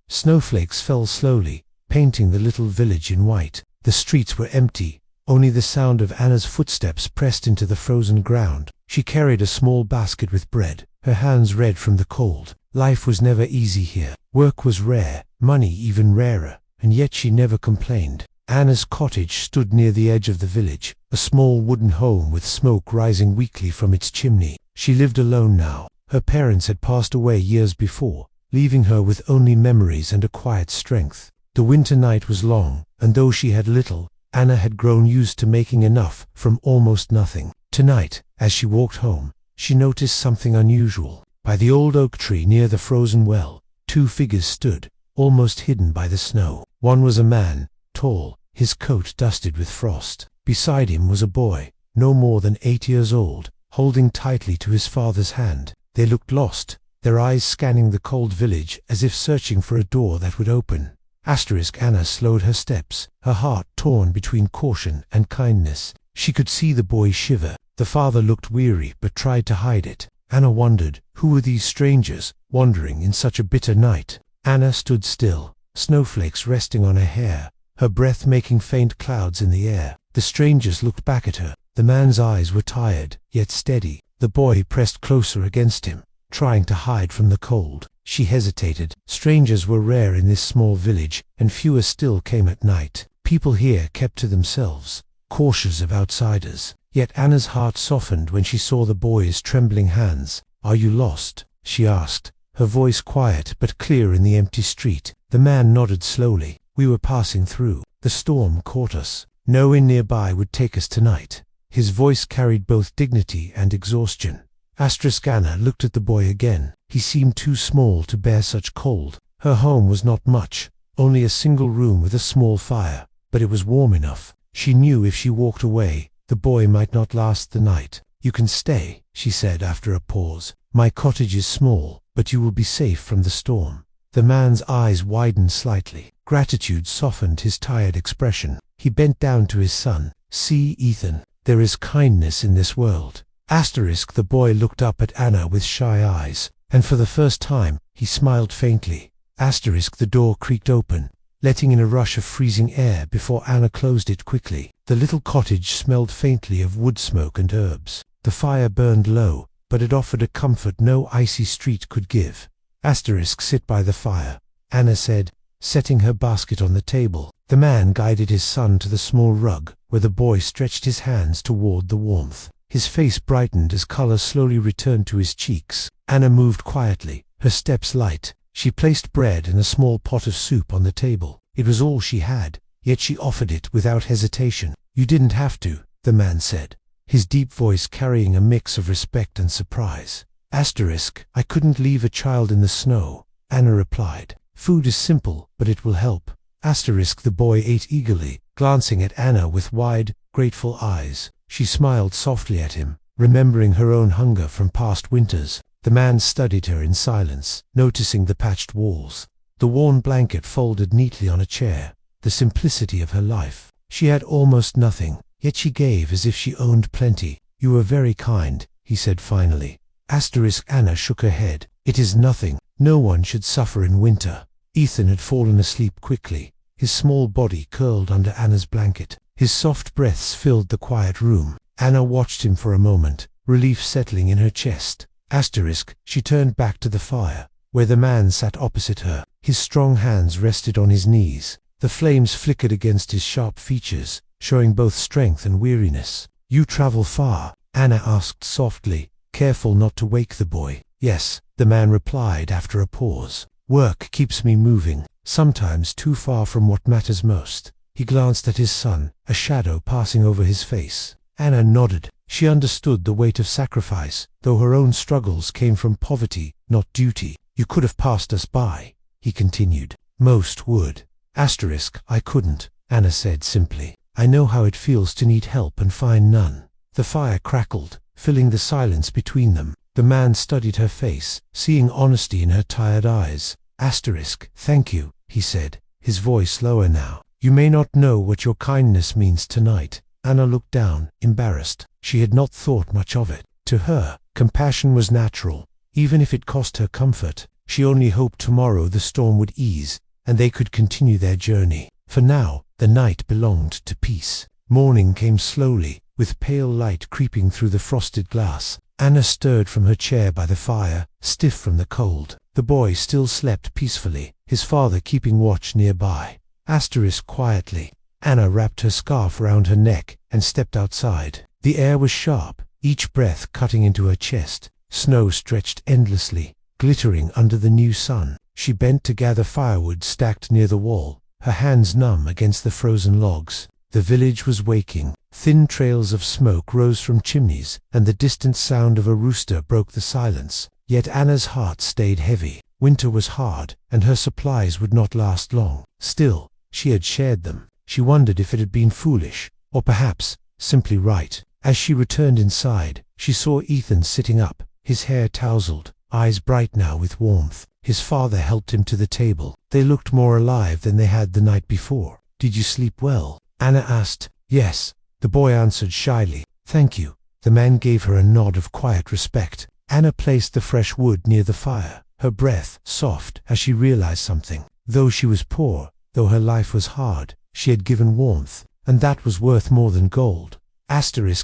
Snowflakes fell slowly, painting the little village in white. The streets were empty, only the sound of Anna's footsteps pressed into the frozen ground. She carried a small basket with bread, her hands red from the cold. Life was never easy here. Work was rare, money even rarer, and yet she never complained. Anna's cottage stood near the edge of the village, a small wooden home with smoke rising weakly from its chimney. She lived alone now. Her parents had passed away years before, leaving her with only memories and a quiet strength. The winter night was long, and though she had little, Anna had grown used to making enough from almost nothing. Tonight, as she walked home, she noticed something unusual. By the old oak tree near the frozen well, two figures stood, almost hidden by the snow. One was a man, tall, his coat dusted with frost. Beside him was a boy, no more than 8 years old, holding tightly to his father's hand. They looked lost, their eyes scanning the cold village as if searching for a door that would open. Anna slowed her steps, her heart torn between caution and kindness. She could see the boy shiver. The father looked weary but tried to hide it. Anna wondered, who were these strangers, wandering in such a bitter night? Anna stood still, snowflakes resting on her hair, her breath making faint clouds in the air. The strangers looked back at her. The man's eyes were tired, yet steady. The boy pressed closer against him, trying to hide from the cold. She hesitated. Strangers were rare in this small village, and fewer still came at night. People here kept to themselves, cautious of outsiders. Yet Anna's heart softened when she saw the boy's trembling hands. "Are you lost?" she asked, her voice quiet but clear in the empty street. The man nodded slowly. "We were passing through. The storm caught us. No inn nearby would take us tonight." His voice carried both dignity and exhaustion. Anna looked at the boy again. He seemed too small to bear such cold. Her home was not much, only a single room with a small fire, but it was warm enough. She knew if she walked away, the boy might not last the night. "You can stay," she said after a pause. "My cottage is small, but you will be safe from the storm." The man's eyes widened slightly. Gratitude softened his tired expression. He bent down to his son. "See, Ethan, there is kindness in this world." The boy looked up at Anna with shy eyes, and for the first time, he smiled faintly. The door creaked open, letting in a rush of freezing air before Anna closed it quickly. The little cottage smelled faintly of wood smoke and herbs. The fire burned low, but it offered a comfort no icy street could give. "Sit by the fire," Anna said, setting her basket on the table. The man guided his son to the small rug, where the boy stretched his hands toward the warmth. His face brightened as color slowly returned to his cheeks. Anna moved quietly, her steps light. She placed bread and a small pot of soup on the table. It was all she had, yet she offered it without hesitation. "You didn't have to," the man said, his deep voice carrying a mix of respect and surprise. "I couldn't leave a child in the snow," Anna replied. "Food is simple, but it will help." The boy ate eagerly, glancing at Anna with wide, grateful eyes. She smiled softly at him, remembering her own hunger from past winters. The man studied her in silence, noticing the patched walls, the worn blanket folded neatly on a chair, the simplicity of her life. She had almost nothing, yet she gave as if she owned plenty. "You were very kind," he said finally. Anna shook her head. "It is nothing. No one should suffer in winter." Ethan had fallen asleep quickly, his small body curled under Anna's blanket. His soft breaths filled the quiet room. Anna watched him for a moment, relief settling in her chest. She turned back to the fire, where the man sat opposite her. His strong hands rested on his knees. The flames flickered against his sharp features, showing both strength and weariness. "You travel far?" Anna asked softly, careful not to wake the boy. "Yes," the man replied after a pause. "Work keeps me moving, sometimes too far from what matters most." He glanced at his son, a shadow passing over his face. Anna nodded. She understood the weight of sacrifice, though her own struggles came from poverty, not duty. "You could have passed us by," he continued. "Most would." "I couldn't," Anna said simply. "I know how it feels to need help and find none." The fire crackled, filling the silence between them. The man studied her face, seeing honesty in her tired eyes. "Thank you," he said, his voice lower now. "You may not know what your kindness means tonight." Anna looked down, embarrassed. She had not thought much of it. To her, compassion was natural, even if it cost her comfort. She only hoped tomorrow the storm would ease, and they could continue their journey. For now, the night belonged to peace. Morning came slowly, with pale light creeping through the frosted glass. Anna stirred from her chair by the fire, stiff from the cold. The boy still slept peacefully, his father keeping watch nearby. Quietly. Anna wrapped her scarf around her neck and stepped outside. The air was sharp, each breath cutting into her chest. Snow stretched endlessly, glittering under the new sun. She bent to gather firewood stacked near the wall, her hands numb against the frozen logs. The village was waking. Thin trails of smoke rose from chimneys, and the distant sound of a rooster broke the silence. Yet Anna's heart stayed heavy. Winter was hard, and her supplies would not last long. Still, she had shared them. She wondered if it had been foolish, or perhaps simply right. As she returned inside, she saw Ethan sitting up, his hair tousled, eyes bright now with warmth. His father helped him to the table. They looked more alive than they had the night before. "Did you sleep well?" Anna asked. "Yes," the boy answered shyly. "Thank you." The man gave her a nod of quiet respect. Anna placed the fresh wood near the fire, her breath soft as she realized something. Though she was poor, though her life was hard, she had given warmth, and that was worth more than gold.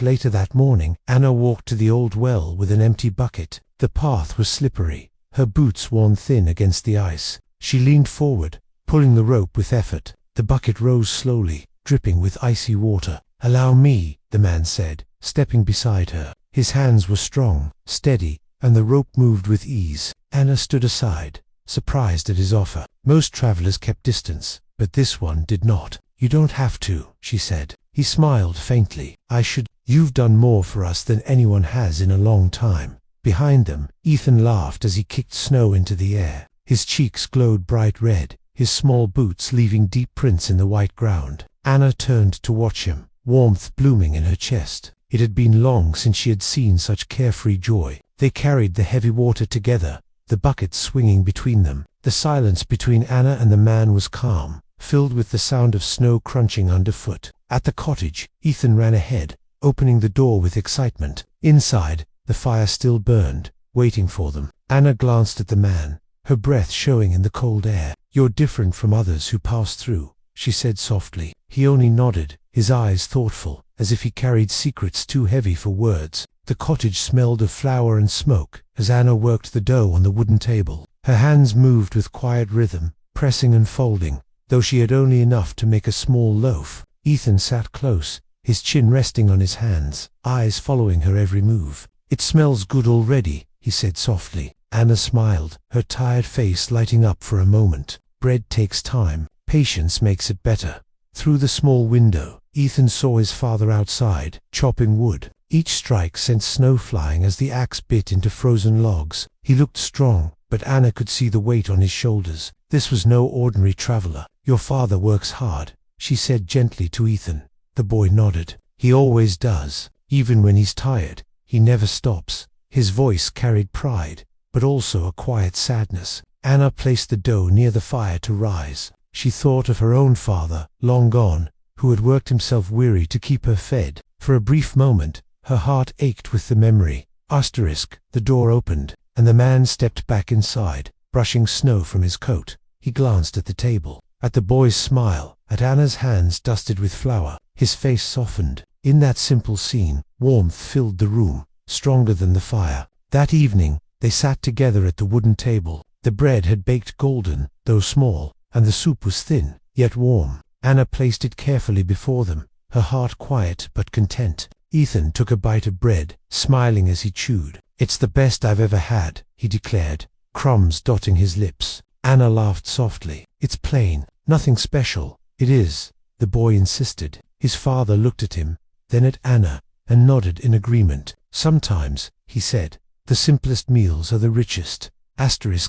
Later that morning, Anna walked to the old well with an empty bucket. The path was slippery, her boots worn thin against the ice. She leaned forward, pulling the rope with effort. The bucket rose slowly, dripping with icy water. "Allow me," the man said, stepping beside her. His hands were strong, steady, and the rope moved with ease. Anna stood aside, surprised at his offer. Most travelers kept distance, but this one did not. "You don't have to," she said. He smiled faintly. "I should. You've done more for us than anyone has in a long time." Behind them, Ethan laughed as he kicked snow into the air. His cheeks glowed bright red, his small boots leaving deep prints in the white ground. Anna turned to watch him, warmth blooming in her chest. It had been long since she had seen such carefree joy. They carried the heavy water together, the bucket swinging between them. The silence between Anna and the man was calm, filled with the sound of snow crunching underfoot. At the cottage, Ethan ran ahead, opening the door with excitement. Inside, the fire still burned, waiting for them. Anna glanced at the man, her breath showing in the cold air. "You're different from others who pass through," she said softly. He only nodded, his eyes thoughtful, as if he carried secrets too heavy for words. The cottage smelled of flour and smoke as Anna worked the dough on the wooden table. Her hands moved with quiet rhythm, pressing and folding, though she had only enough to make a small loaf. Ethan sat close, his chin resting on his hands, eyes following her every move. "It smells good already," he said softly. Anna smiled, her tired face lighting up for a moment. "Bread takes time. Patience makes it better." Through the small window, Ethan saw his father outside, chopping wood. Each strike sent snow flying as the axe bit into frozen logs. He looked strong, but Anna could see the weight on his shoulders. This was no ordinary traveler. "Your father works hard," she said gently to Ethan. The boy nodded. "He always does. Even when he's tired, he never stops." His voice carried pride, but also a quiet sadness. Anna placed the dough near the fire to rise. She thought of her own father, long gone, who had worked himself weary to keep her fed. For a brief moment, her heart ached with the memory. The door opened, and the man stepped back inside, brushing snow from his coat. He glanced at the table, at the boy's smile, at Anna's hands dusted with flour. His face softened. In that simple scene, warmth filled the room, stronger than the fire. That evening, they sat together at the wooden table. The bread had baked golden, though small, and the soup was thin, yet warm. Anna placed it carefully before them, her heart quiet but content. Ethan took a bite of bread, smiling as he chewed. "It's the best I've ever had," he declared, crumbs dotting his lips. Anna laughed softly. "It's plain, nothing special." "It is," the boy insisted. His father looked at him, then at Anna, and nodded in agreement. "Sometimes," he said, "the simplest meals are the richest."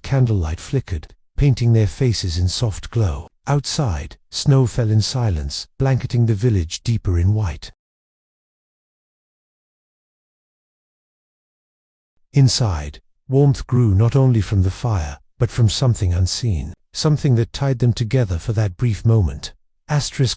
Candlelight flickered, painting their faces in soft glow. Outside, snow fell in silence, blanketing the village deeper in white. Inside, warmth grew not only from the fire, but from something unseen, something that tied them together for that brief moment.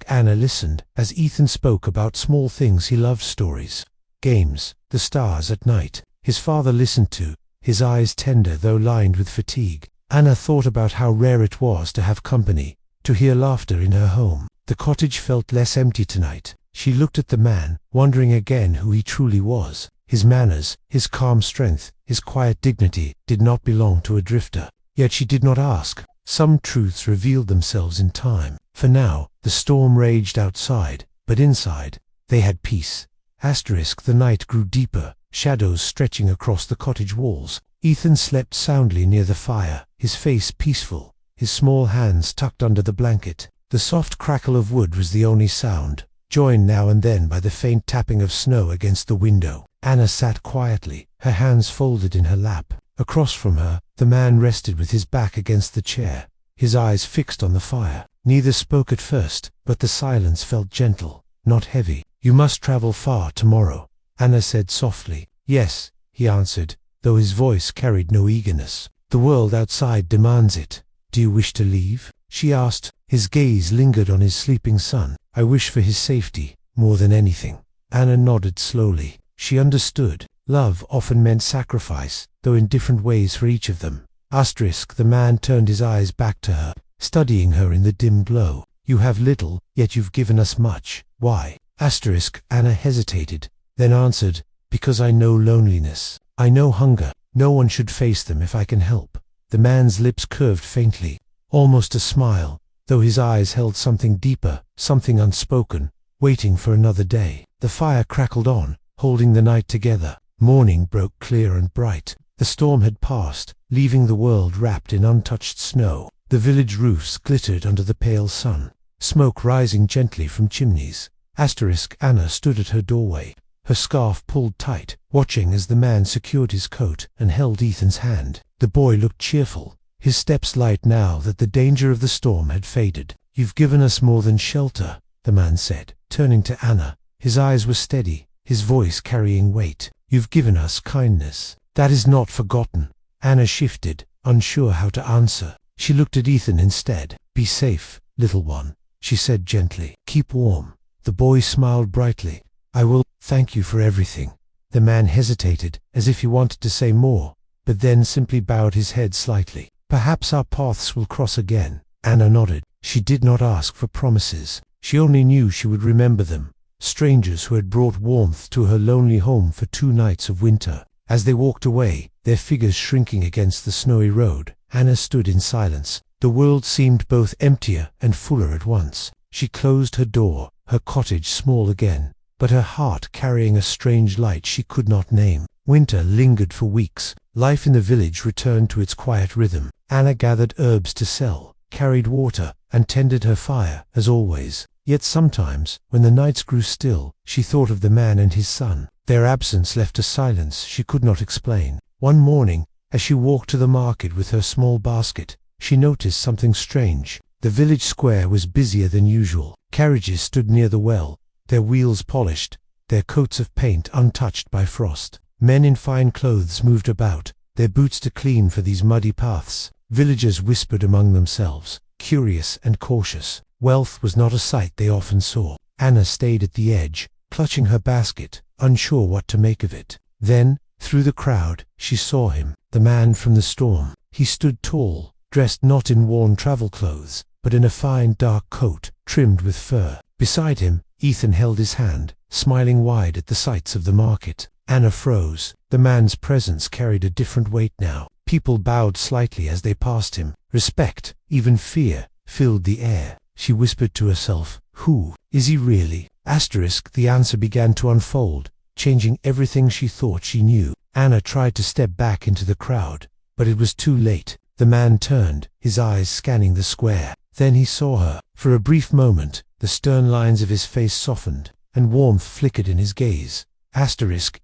Anna listened as Ethan spoke about small things he loved: stories, games, the stars at night. His father listened too, his eyes tender though lined with fatigue. Anna thought about how rare it was to have company, to hear laughter in her home. The cottage felt less empty tonight. She looked at the man, wondering again who he truly was. His manners, his calm strength, his quiet dignity did not belong to a drifter. Yet she did not ask. Some truths revealed themselves in time. For now, the storm raged outside, but inside, they had peace. The night grew deeper, shadows stretching across the cottage walls. Ethan slept soundly near the fire, his face peaceful, his small hands tucked under the blanket. The soft crackle of wood was the only sound, joined now and then by the faint tapping of snow against the window. Anna sat quietly, her hands folded in her lap. Across from her, the man rested with his back against the chair, his eyes fixed on the fire. Neither spoke at first, but the silence felt gentle, not heavy. "You must travel far tomorrow," Anna said softly. "Yes," he answered, though his voice carried no eagerness. "The world outside demands it." "Do you wish to leave?" she asked. His gaze lingered on his sleeping son. "I wish for his safety, more than anything." Anna nodded slowly. She understood. Love often meant sacrifice, though in different ways for each of them. The man turned his eyes back to her, studying her in the dim glow. "You have little, yet you've given us much. Why?" Anna hesitated, then answered, "Because I know loneliness. I know hunger. No one should face them if I can help." The man's lips curved faintly, almost a smile, though his eyes held something deeper, something unspoken, waiting for another day. The fire crackled on, holding the night together. Morning broke clear and bright. The storm had passed, leaving the world wrapped in untouched snow. The village roofs glittered under the pale sun, smoke rising gently from chimneys. Anna stood at her doorway, her scarf pulled tight, watching as the man secured his coat and held Ethan's hand. The boy looked cheerful, his steps light now that the danger of the storm had faded. "You've given us more than shelter," the man said, turning to Anna. His eyes were steady, his voice carrying weight. "You've given us kindness. That is not forgotten." Anna shifted, unsure how to answer. She looked at Ethan instead. "Be safe, little one," she said gently. "Keep warm." The boy smiled brightly. "I will. Thank you for everything." The man hesitated, as if he wanted to say more, but then simply bowed his head slightly. "Perhaps our paths will cross again." Anna nodded. She did not ask for promises. She only knew she would remember them. Strangers who had brought warmth to her lonely home for 2 nights of winter. As they walked away, their figures shrinking against the snowy road, Anna stood in silence. The world seemed both emptier and fuller at once. She closed her door, her cottage small again, but her heart carrying a strange light she could not name. Winter lingered for weeks. Life in the village returned to its quiet rhythm. Anna gathered herbs to sell, carried water, and tended her fire, as always. Yet sometimes, when the nights grew still, she thought of the man and his son. Their absence left a silence she could not explain. One morning, as she walked to the market with her small basket, she noticed something strange. The village square was busier than usual. Carriages stood near the well, their wheels polished, their coats of paint untouched by frost. Men in fine clothes moved about, their boots to clean for these muddy paths. Villagers whispered among themselves, curious and cautious. Wealth was not a sight they often saw. Anna stayed at the edge, clutching her basket, unsure what to make of it. Then, through the crowd, she saw him, the man from the storm. He stood tall, dressed not in worn travel clothes, but in a fine dark coat, trimmed with fur. Beside him, Ethan held his hand, smiling wide at the sights of the market. Anna froze. The man's presence carried a different weight now. People bowed slightly as they passed him. Respect, even fear, filled the air. She whispered to herself, "Who is he really?" The answer began to unfold, changing everything she thought she knew. Anna tried to step back into the crowd, but it was too late. The man turned, his eyes scanning the square. Then he saw her. For a brief moment, the stern lines of his face softened, and warmth flickered in his gaze.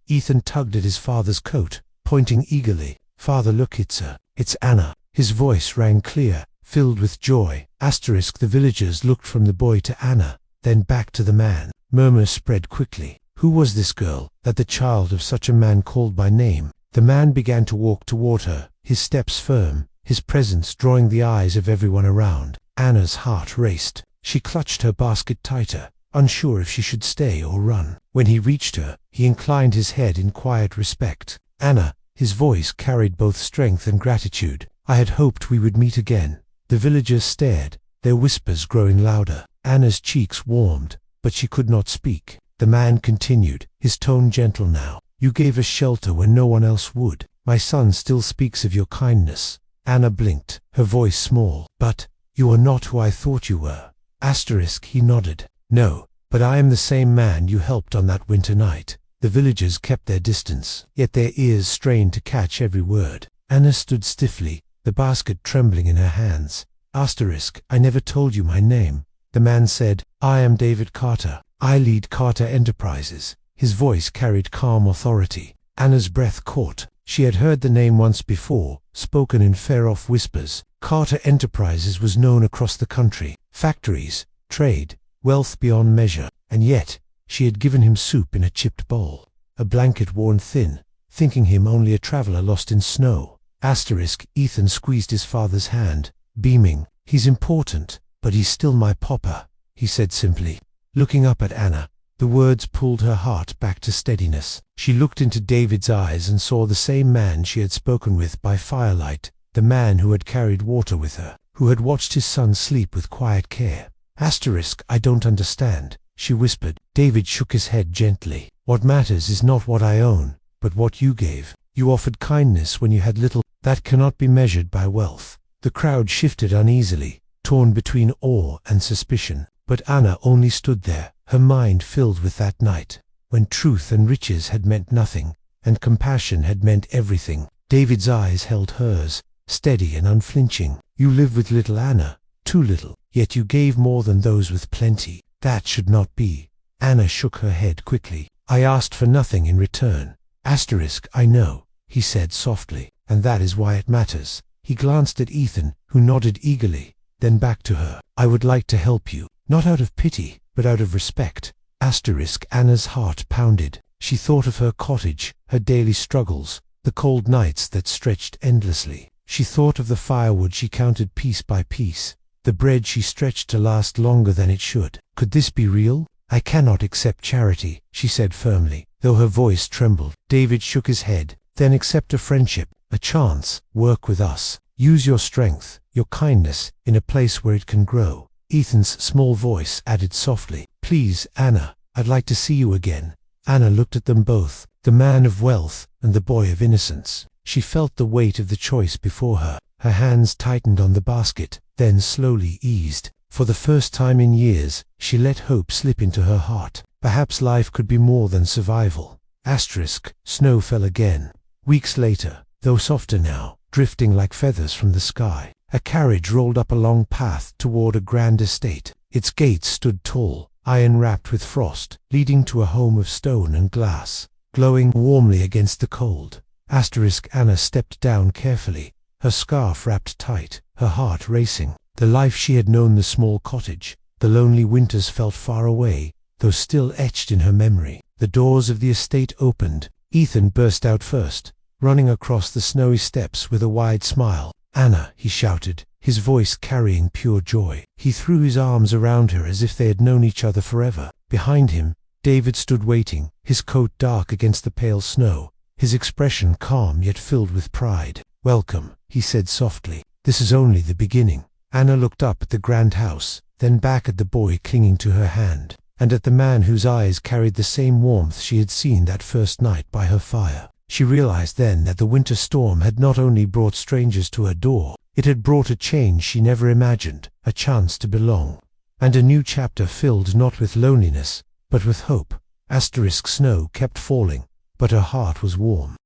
Ethan tugged at his father's coat, pointing eagerly. "Father, look, it's Anna." His voice rang clear, filled with joy. The villagers looked from the boy to Anna, then back to the man. Murmurs spread quickly. Who was this girl, that the child of such a man called by name? The man began to walk toward her, his steps firm, his presence drawing the eyes of everyone around. Anna's heart raced. She clutched her basket tighter, unsure if she should stay or run. When he reached her, he inclined his head in quiet respect. "Anna," his voice carried both strength and gratitude. I had hoped we would meet again." The villagers stared, their whispers growing louder. Anna's cheeks warmed, but she could not speak. The man continued, his tone gentle now. "You gave us shelter when no one else would. My son still speaks of your kindness." Anna blinked, her voice small. "But you are not who I thought you were." He nodded. "No, but I am the same man you helped on that winter night." The villagers kept their distance, yet their ears strained to catch every word. Anna stood stiffly, the basket trembling in her hands. "I never told you my name." The man said, "I am David Carter. I lead Carter Enterprises." His voice carried calm authority. Anna's breath caught. She had heard the name once before, spoken in far-off whispers. Carter Enterprises was known across the country. Factories, trade, wealth beyond measure. And yet, she had given him soup in a chipped bowl, a blanket worn thin, thinking him only a traveler lost in snow. Ethan squeezed his father's hand, beaming. "He's important, but he's still my papa," he said simply. Looking up at Anna, the words pulled her heart back to steadiness. She looked into David's eyes and saw the same man she had spoken with by firelight, the man who had carried water with her, who had watched his son sleep with quiet care. "I don't understand," she whispered. David shook his head gently. "What matters is not what I own, but what you gave. You offered kindness when you had little. That cannot be measured by wealth." The crowd shifted uneasily, torn between awe and suspicion. But Anna only stood there, her mind filled with that night, when truth and riches had meant nothing, and compassion had meant everything. David's eyes held hers, steady and unflinching. "You live with little, Anna, too little, yet you gave more than those with plenty. That should not be." Anna shook her head quickly. "I asked for nothing in return." "I know," he said softly, "and that is why it matters." He glanced at Ethan, who nodded eagerly, then back to her. "I would like to help you. Not out of pity, but out of respect." Anna's heart pounded. She thought of her cottage, her daily struggles, the cold nights that stretched endlessly. She thought of the firewood she counted piece by piece, the bread she stretched to last longer than it should. Could this be real? "I cannot accept charity," she said firmly, though her voice trembled. David shook his head. "Then accept a friendship, a chance. Work with us. Use your strength, your kindness, in a place where it can grow." Ethan's small voice added softly, "Please, Anna, I'd like to see you again." Anna looked at them both, the man of wealth and the boy of innocence. She felt the weight of the choice before her. Her hands tightened on the basket, then slowly eased. For the first time in years, she let hope slip into her heart. Perhaps life could be more than survival. Snow fell again. Weeks later, though softer now, drifting like feathers from the sky. A carriage rolled up a long path toward a grand estate. Its gates stood tall, iron-wrapped with frost, leading to a home of stone and glass, glowing warmly against the cold. Anna stepped down carefully, her scarf wrapped tight, her heart racing. The life she had known, the small cottage, the lonely winters felt far away, though still etched in her memory. The doors of the estate opened. Ethan burst out first, running across the snowy steps with a wide smile. "Anna," he shouted, his voice carrying pure joy. He threw his arms around her as if they had known each other forever. Behind him, David stood waiting, his coat dark against the pale snow, his expression calm yet filled with pride. "Welcome," he said softly. "This is only the beginning." Anna looked up at the grand house, then back at the boy clinging to her hand, and at the man whose eyes carried the same warmth she had seen that first night by her fire. She realized then that the winter storm had not only brought strangers to her door, it had brought a change she never imagined, a chance to belong, and a new chapter filled not with loneliness, but with hope. Snow kept falling, but her heart was warm.